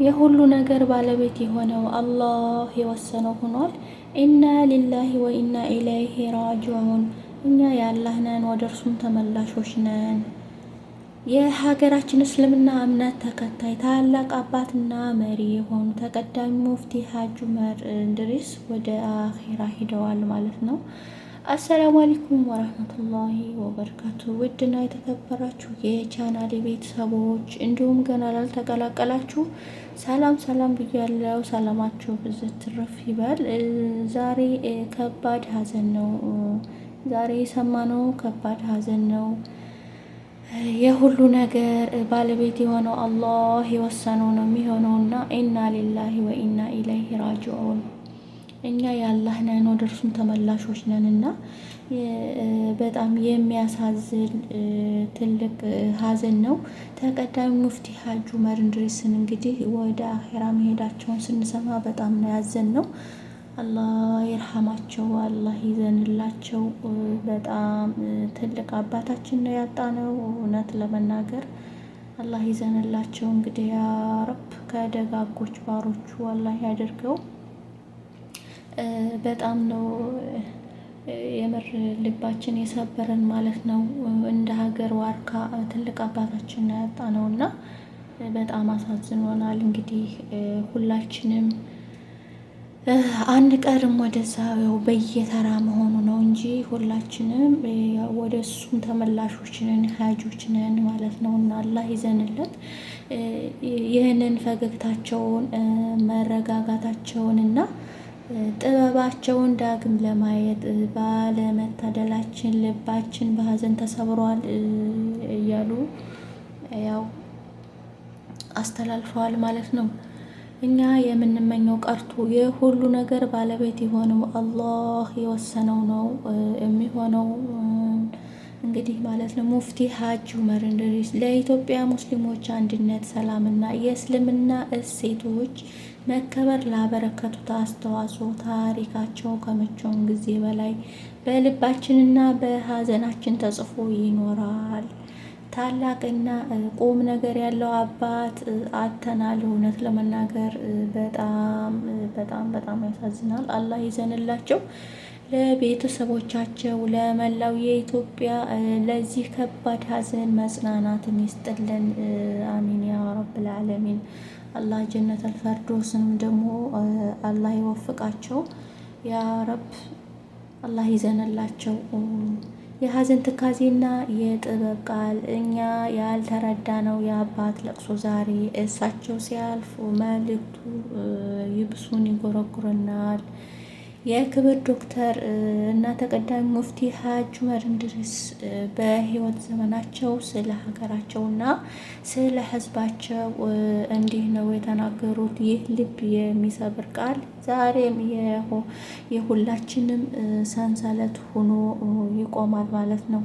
የሁሉ ነገር ባለቤት የሆነው አላህ የወሰነው ሆኗል። ኢና ሊላሂ ወኢና ኢለይሂ ራጂዑን። እኛ የአላህ ነን፣ ወደ እርሱም ተመላሾች ነን። የሀገራችን እስልምና እምነት ተከታይ ታላቅ አባትና መሪ የሆኑ ተቀዳሚ ሙፍቲ ሀጂ ዑመር እንድሪስ ወደ አኺራ ሂደዋል ማለት ነው። አሰላሙ አለይኩም ወራህመቱላሂ ወበረካቱ። ውድና የተከበራችሁ የቻናሌ ቤተሰቦች እንዲሁም ገና ላልተቀላቀላችሁ ሰላም ሰላም ብያለሁ። ሰላማችሁ ብዝት ትርፍ ይበል። ዛሬ ከባድ ሀዘን ነው። ዛሬ የሰማነው ከባድ ሀዘን ነው። የሁሉ ነገር ባለቤት የሆነው አላህ የወሰነው ነው የሚሆነውና ኢና ሊላሂ ወኢና ኢለይሂ ራጂዑን። እኛ የአላህ ነን፣ ወደ እርሱም ተመላሾች ነን እና በጣም የሚያሳዝን ትልቅ ሀዘን ነው። ተቀዳሚ ሙፍቲ ሀጂ ዑመር እንድሪስን እንግዲህ ወደ አኺራ መሄዳቸውን ስንሰማ በጣም ነው ያዘን ነው። አላህ ይርሐማቸው፣ አላህ ይዘንላቸው። በጣም ትልቅ አባታችን ነው ያጣነው። እውነት ለመናገር አላህ ይዘንላቸው። እንግዲህ ያ ረብ ከደጋጎች ባሮቹ አላህ ያደርገው። በጣም ነው የምር ልባችን የሰበረን ማለት ነው። እንደ ሀገር ዋርካ ትልቅ አባታችን ነው ያጣነው እና በጣም አሳዝኖናል። እንግዲህ ሁላችንም አንድ ቀርም ወደዛ ያው በየተራ መሆኑ ነው እንጂ ሁላችንም ወደ እሱም ተመላሾች ነን፣ ሀጆች ነን ማለት ነው እና አላህ ይዘንለት። ይህንን ፈገግታቸውን መረጋጋታቸውን እና ጥበባቸውን ዳግም ለማየት ባለመታደላችን ልባችን በሀዘን ተሰብሯል እያሉ ያው አስተላልፈዋል ማለት ነው። እኛ የምንመኘው ቀርቶ የሁሉ ነገር ባለቤት የሆነው አላህ የወሰነው ነው የሚሆነው እንግዲህ ማለት ነው። ሙፍቲ ሀጂ ዑመር እንድሪስ ለኢትዮጵያ ሙስሊሞች አንድነት፣ ሰላምና የእስልምና እሴቶች መከበር ላበረከቱት አስተዋጽኦ ታሪካቸው ከመቼውም ጊዜ በላይ በልባችንና በሀዘናችን ተጽፎ ይኖራል። ታላቅና ቁም ነገር ያለው አባት አተናል። እውነት ለመናገር በጣም በጣም በጣም ያሳዝናል። አላህ ይዘንላቸው። ለቤተሰቦቻቸው፣ ለመላው የኢትዮጵያ ለዚህ ከባድ ሀዘን መጽናናትን ይስጥልን። አሚን ያ ረብል ዓለሚን። አላህ ጀነተል ፈርዶስንም ደግሞ አላህ ይወፍቃቸው ያ ረብ። አላህ ይዘንላቸው። የሀዘን ትካዜና የጥበብ ቃል እኛ ያልተረዳነው የአባት ለቅሶ ዛሬ እሳቸው ሲያልፉ መልእክቱ ይብሱን ይጎረጉረናል። የክብር ዶክተር እና ተቀዳሚ ሙፍቲ ሀጂ ዑመር እንድሪስ በህይወት ዘመናቸው ስለ ሀገራቸውና ስለ ህዝባቸው እንዲህ ነው የተናገሩት። ይህ ልብ የሚሰብር ቃል ዛሬም የሁላችንም ሰንሰለት ሆኖ ይቆማል ማለት ነው።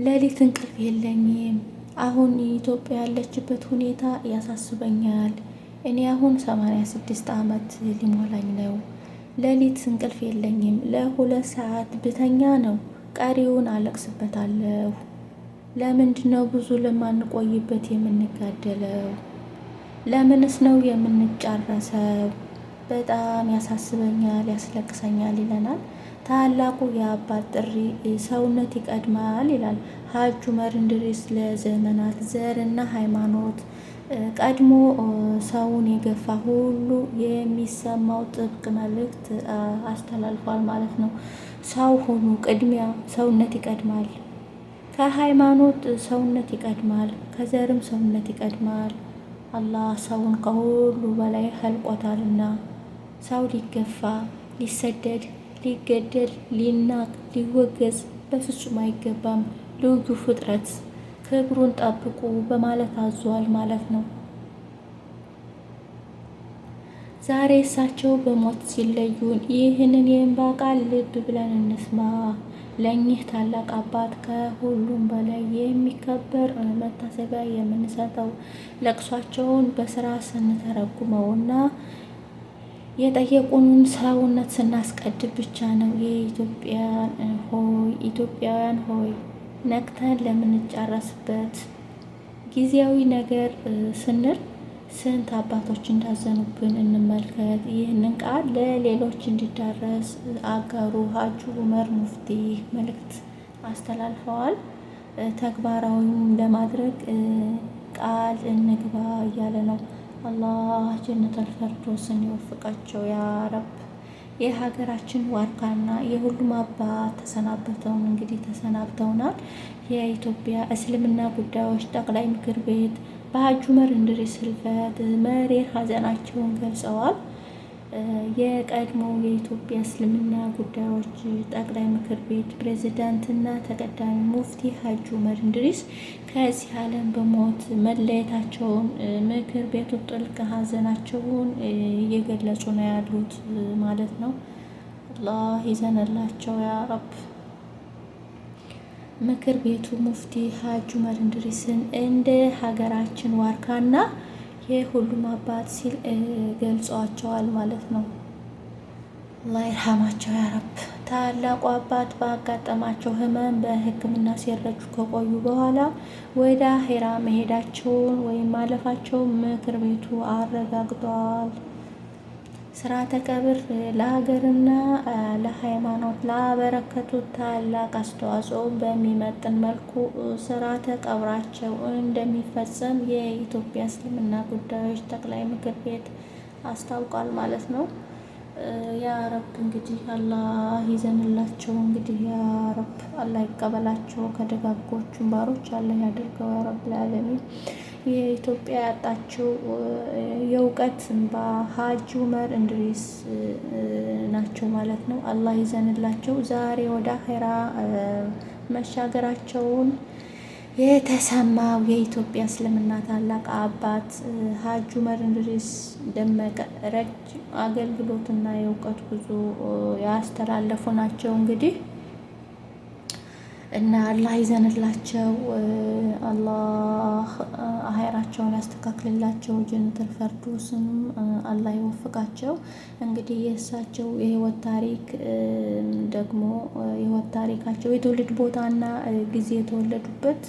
ሌሊት እንቅልፍ የለኝም። አሁን ኢትዮጵያ ያለችበት ሁኔታ ያሳስበኛል። እኔ አሁን 86 ዓመት ሊሞላኝ ነው። ሌሊት እንቅልፍ የለኝም። ለ2 ሰዓት ብተኛ ነው ቀሪውን አለቅስበታለሁ። ለምንድን ነው ብዙ ለማንቆይበት የምንጋደለው? ለምንስ ነው የምንጫረሰው? በጣም ያሳስበኛል፣ ያስለቅሰኛል ይለናል። ታላቁ የአባት ጥሪ ሰውነት ይቀድማል ይላል ሀጂ ዑመር እንድሪስ። ለዘመናት ዘርና ሃይማኖት ቀድሞ ሰውን የገፋ ሁሉ የሚሰማው ጥብቅ መልእክት አስተላልፏል ማለት ነው። ሰው ሁኑ፣ ቅድሚያ ሰውነት ይቀድማል። ከሃይማኖት ሰውነት ይቀድማል፣ ከዘርም ሰውነት ይቀድማል። አላህ ሰውን ከሁሉ በላይ ኸልቆታልና ሰው ሊገፋ፣ ሊሰደድ፣ ሊገደል፣ ሊናቅ፣ ሊወገዝ በፍጹም አይገባም። ልዩ ፍጥረት ክብሩን ጠብቁ በማለት አዟል ማለት ነው። ዛሬ እሳቸው በሞት ሲለዩን ይህንን የእንባ ቃል ልብ ብለን እንስማ። ለእኚህ ታላቅ አባት ከሁሉም በላይ የሚከበር መታሰቢያ የምንሰጠው ለቅሷቸውን በስራ ስንተረጉመውና የጠየቁንን ሰውነት ስናስቀድም ብቻ ነው። ኢትዮጵያውያን ሆይ ነቅተን ለምንጨረስበት ጊዜያዊ ነገር ስንል ስንት አባቶች እንዳዘኑብን እንመልከት። ይህንን ቃል ለሌሎች እንዲዳረስ አጋሩ። ሀጂ ዑመር ሙፍቲ መልእክት አስተላልፈዋል። ተግባራዊም ለማድረግ ቃል እንግባ እያለ ነው። አላህ ጀነተል ፈርዶስን ይወፍቃቸው ያ ረብ። የሀገራችን ዋርካና የሁሉም አባት ተሰናበተውን እንግዲህ ተሰናብተውናል። የኢትዮጵያ እስልምና ጉዳዮች ጠቅላይ ምክር ቤት በሀጂ ዑመር እንድሪስ ህልፈት መሪር ሀዘናቸውን ገልጸዋል። የቀድሞው የኢትዮጵያ እስልምና ጉዳዮች ጠቅላይ ምክር ቤት ፕሬዝዳንትና ተቀዳሚ ሙፍቲ ሀጂ ዑመር እንድሪስ ከዚህ ዓለም በሞት መለየታቸውን ምክር ቤቱ ጥልቅ ሀዘናቸውን እየገለጹ ነው ያሉት ማለት ነው። አላህ ይዘንላቸው ያ ረብ። ምክር ቤቱ ሙፍቲ ሀጂ ዑመር እንድሪስን እንደ ሀገራችን ዋርካና የሁሉም አባት ሲል ገልጸዋቸዋል ማለት ነው። አላህ ይርሐማቸው ያ ረብ። ታላቁ አባት ባጋጠማቸው ህመም በሕክምና ሲረጁ ከቆዩ በኋላ ወደ አኼራ መሄዳቸውን ወይም ማለፋቸውን ምክር ቤቱ አረጋግጧል። ስርዓተ ቀብር ለሀገርና ለሃይማኖት ላበረከቱት ታላቅ አስተዋጽኦ በሚመጥን መልኩ ስርዓተ ቀብራቸው እንደሚፈጸም የኢትዮጵያ እስልምና ጉዳዮች ጠቅላይ ምክር ቤት አስታውቋል ማለት ነው። ያ ረብ እንግዲህ አላህ ይዘንላቸው። እንግዲህ ያ ረብ አላህ ይቀበላቸው። ከደጋጎቹም ባሮች አላህ ያደርገው ያ ረብ ለዓለሚን። የኢትዮጵያ ያጣችው የእውቀት እንባ ሀጂ ዑመር እንድሪስ ናቸው ማለት ነው። አላህ ይዘንላቸው። ዛሬ ወደ አኼራ መሻገራቸውን የተሰማው የኢትዮጵያ እስልምና ታላቅ አባት ሀጂ ዑመር እንድሪስ ደመቀ ረጅም አገልግሎትና የእውቀት ጉዞ ያስተላለፉ ናቸው እንግዲህ እና አላህ ይዘንላቸው። አላህ አኼራቸውን ያስተካክልላቸው። ጀነተል ፈርዶስም አላህ ይወፍቃቸው። እንግዲህ የእሳቸው የህይወት ታሪክ ደግሞ የህይወት ታሪካቸው የትውልድ ቦታና ጊዜ የተወለዱበት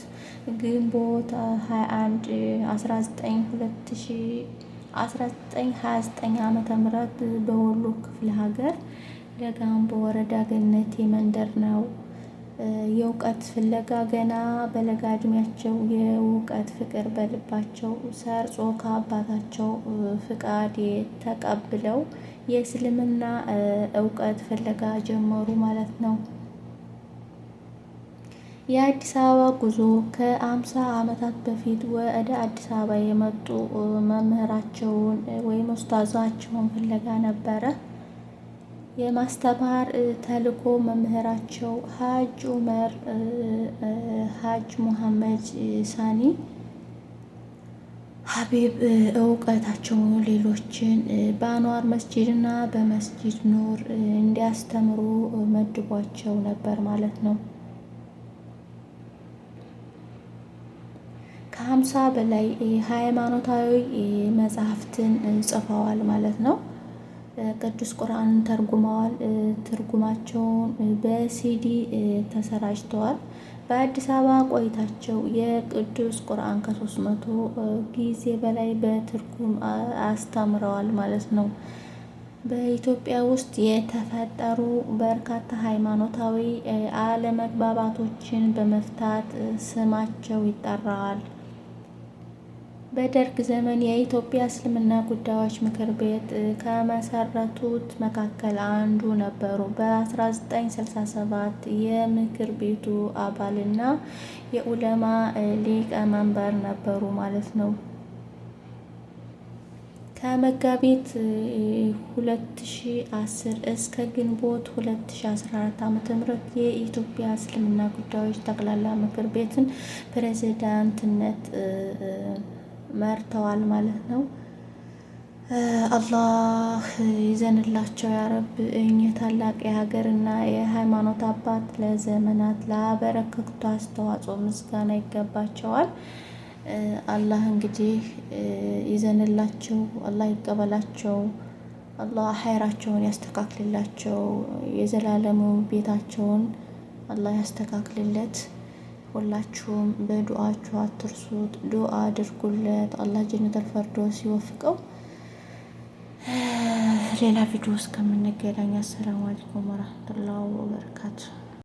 ግንቦት 21 1929 ዓመተ ምህረት በወሎ ክፍለ ሀገር ደጋምቦ ወረዳ ገነቴ መንደር ነው። የእውቀት ፍለጋ ገና በለጋ እድሜያቸው የእውቀት ፍቅር በልባቸው ሰርጾ ከአባታቸው ፍቃድ ተቀብለው የእስልምና እውቀት ፍለጋ ጀመሩ ማለት ነው። የአዲስ አበባ ጉዞ ከ50 ዓመታት በፊት ወደ አዲስ አበባ የመጡ መምህራቸውን ወይም ኡስታዛቸውን ፍለጋ ነበረ። የማስተማር ተልዕኮ መምህራቸው ሀጂ ዑመር ሀጂ ሙሐመድ ሳኒ ሀቢብ እውቀታቸውን ሌሎችን በአንዋር መስጂድና በመስጂድ ኑር እንዲያስተምሩ መድቧቸው ነበር ማለት ነው። ከ50 በላይ ሃይማኖታዊ መጽሐፍትን ጽፈዋል ማለት ነው። ቅዱስ ቁርአንን ተርጉመዋል። ትርጉማቸውን በሲዲ ተሰራጭተዋል። በአዲስ አበባ ቆይታቸው የቅዱስ ቁርአን ከ300 ጊዜ በላይ በትርጉም አስተምረዋል ማለት ነው። በኢትዮጵያ ውስጥ የተፈጠሩ በርካታ ሃይማኖታዊ አለመግባባቶችን በመፍታት ስማቸው ይጠራል። በደርግ ዘመን የኢትዮጵያ እስልምና ጉዳዮች ምክር ቤት ከመሰረቱት መካከል አንዱ ነበሩ። በ1967 የምክር ቤቱ አባልና የኡለማ ሊቀመንበር ነበሩ ማለት ነው። ከመጋቢት 2010 እስከ ግንቦት 2014 ዓ.ም የኢትዮጵያ እስልምና ጉዳዮች ጠቅላላ ምክር ቤትን ፕሬዝዳንትነት መርተዋል ማለት ነው። አላህ ይዘንላቸው ያረብ። እኚህ ታላቅ የሀገርና የሃይማኖት አባት ለዘመናት ላበረከቱት አስተዋጽኦ ምስጋና ይገባቸዋል። አላህ እንግዲህ ይዘንላቸው፣ አላህ ይቀበላቸው፣ አላህ ኸይራቸውን ያስተካክልላቸው፣ የዘላለሙ ቤታቸውን አላህ ያስተካክልለት። ሁላችሁም በዱዓችሁ አትርሱት፣ ዱዓ አድርጉለት። አላህ ጀነተል ፈርዶስ ሲወፍቀው። ሌላ ቪዲዮ እስከምንገናኝ አሰላሙ አለይኩም ወራህመቱላሂ ወበረካቱ።